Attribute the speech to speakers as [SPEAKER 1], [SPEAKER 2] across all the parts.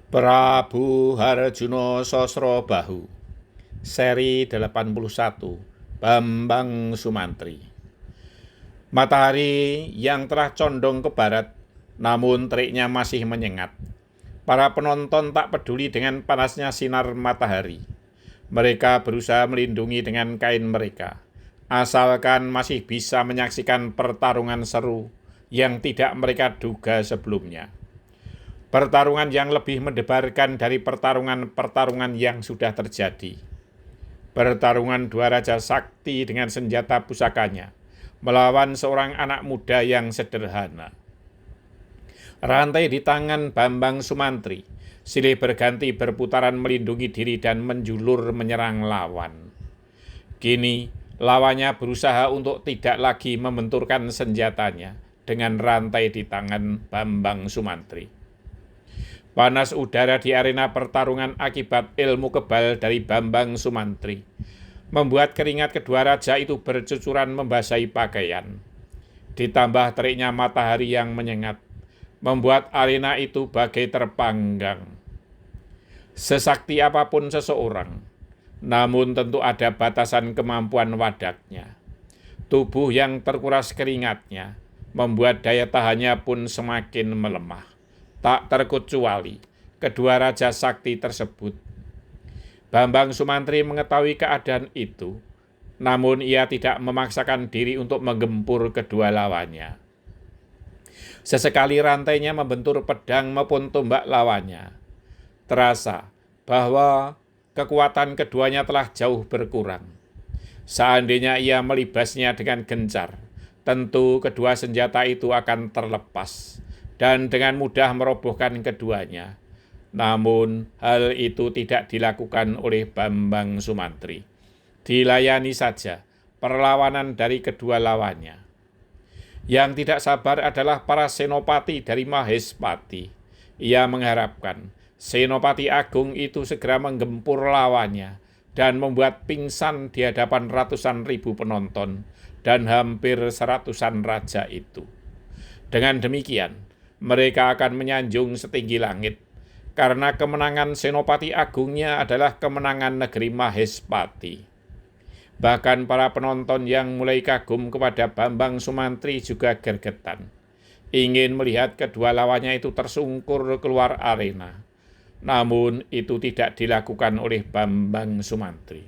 [SPEAKER 1] Prabu Harjuno Sosrobahu, seri 81, Bambang Sumantri. Matahari yang telah condong ke barat, namun teriknya masih menyengat. Para penonton tak peduli dengan panasnya sinar matahari. Mereka berusaha melindungi dengan kain mereka, asalkan masih bisa menyaksikan pertarungan seru yang tidak mereka duga sebelumnya. Pertarungan yang lebih mendebarkan dari pertarungan-pertarungan yang sudah terjadi. Pertarungan dua raja sakti dengan senjata pusakanya, melawan seorang anak muda yang sederhana. Rantai di tangan Bambang Sumantri, silih berganti berputaran melindungi diri dan menjulur menyerang lawan. Kini, lawannya berusaha untuk tidak lagi membenturkan senjatanya dengan rantai di tangan Bambang Sumantri. Panas udara di arena pertarungan akibat ilmu kebal dari Bambang Sumantri membuat keringat kedua raja itu bercucuran membasahi pakaian. Ditambah teriknya matahari yang menyengat, membuat arena itu bagai terpanggang. Sesakti apapun seseorang, namun tentu ada batasan kemampuan wadaknya. Tubuh yang terkuras keringatnya membuat daya tahannya pun semakin melemah. Tak terkecuali kedua raja sakti tersebut. Bambang Sumantri mengetahui keadaan itu, namun ia tidak memaksakan diri untuk menggempur kedua lawannya. Sesekali rantainya membentur pedang maupun tombak lawannya. Terasa bahwa kekuatan keduanya telah jauh berkurang. Seandainya ia melibasnya dengan gencar, tentu kedua senjata itu akan terlepas dan dengan mudah merobohkan keduanya. Namun hal itu tidak dilakukan oleh Bambang Sumantri. Dilayani saja perlawanan dari kedua lawannya. Yang tidak sabar adalah para senopati dari Mahespati. Ia mengharapkan senopati agung itu segera menggempur lawannya dan membuat pingsan di hadapan ratusan ribu penonton dan hampir seratusan raja itu. Dengan demikian, mereka akan menyanjung setinggi langit, karena kemenangan senopati agungnya adalah kemenangan negeri Mahespati. Bahkan para penonton yang mulai kagum kepada Bambang Sumantri juga gergetan, ingin melihat kedua lawannya itu tersungkur keluar arena. Namun itu tidak dilakukan oleh Bambang Sumantri.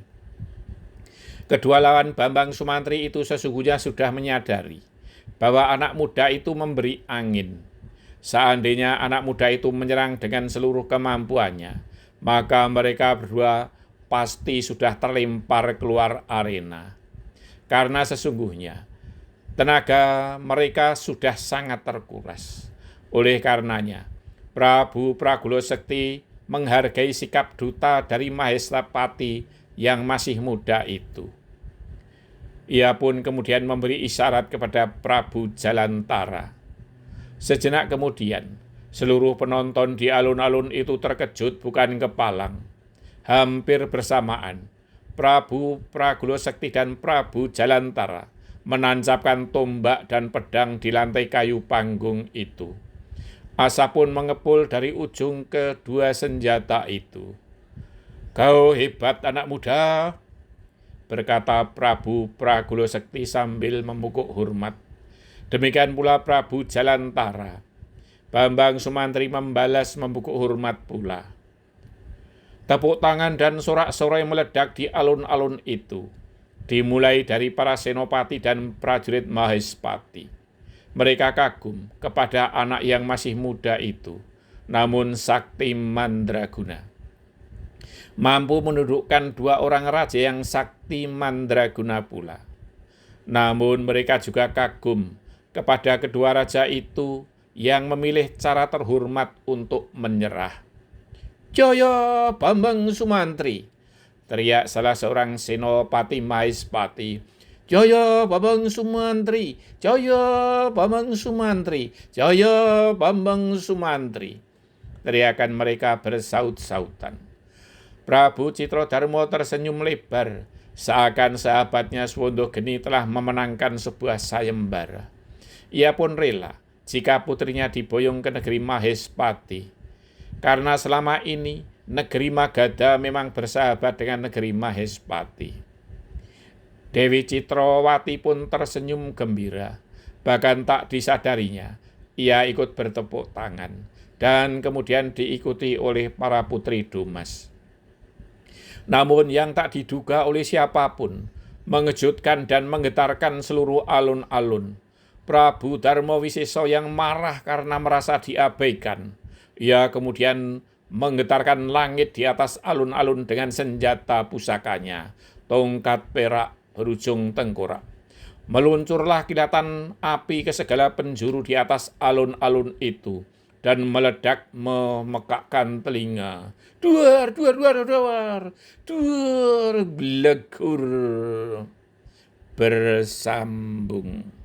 [SPEAKER 1] Kedua lawan Bambang Sumantri itu sesungguhnya sudah menyadari bahwa anak muda itu memberi angin. Seandainya anak muda itu menyerang dengan seluruh kemampuannya, maka mereka berdua pasti sudah terlempar keluar arena. Karena sesungguhnya tenaga mereka sudah sangat terkuras. Oleh karenanya, Prabu Pragulo Sekti menghargai sikap duta dari Mahespati yang masih muda itu. Ia pun kemudian memberi isyarat kepada Prabu Jalantara. Sejenak kemudian, seluruh penonton di alun-alun itu terkejut bukan kepalang. Hampir bersamaan, Prabu Pragulo Sekti dan Prabu Jalantara menancapkan tombak dan pedang di lantai kayu panggung itu. Asap pun mengepul dari ujung kedua senjata itu. "Kau hebat anak muda," berkata Prabu Pragulo Sekti sambil memukuk hormat. Demikian pula Prabu Jalantara. Bambang Sumantri membalas membukuk hormat pula. Tepuk tangan dan sorak-sorai meledak di alun-alun itu, dimulai dari para senopati dan prajurit Mahespati. Mereka kagum kepada anak yang masih muda itu, namun sakti mandraguna. Mampu menundukkan dua orang raja yang sakti mandraguna pula. Namun mereka juga kagum kepada kedua raja itu yang memilih cara terhormat untuk menyerah. "Jaya Bambang Sumantri!" teriak salah seorang senopati Mahespati. "Jaya Bambang Sumantri! Jaya Bambang Sumantri! Jaya Bambang Sumantri!" Teriakan mereka bersaut-sautan. Prabu Citradarma tersenyum lebar, seakan sahabatnya Swondogeni telah memenangkan sebuah sayembara. Ia pun rela jika putrinya diboyong ke negeri Mahespati. karena selama ini negeri Magadha memang bersahabat dengan negeri Mahespati. Dewi Citrawati pun tersenyum gembira, bahkan tak disadarinya, ia ikut bertepuk tangan, dan kemudian diikuti oleh para putri Dumas. Namun yang tak diduga oleh siapapun, mengejutkan dan menggetarkan seluruh alun-alun, Prabu Darmawisesa yang marah karena merasa diabaikan. Ia kemudian menggetarkan langit di atas alun-alun dengan senjata pusakanya, tongkat perak berujung tengkorak. Meluncurlah kilatan api ke segala penjuru di atas alun-alun itu, dan meledak memekakkan telinga. Duar, duar, duar, duar, duar, blegur, bersambung.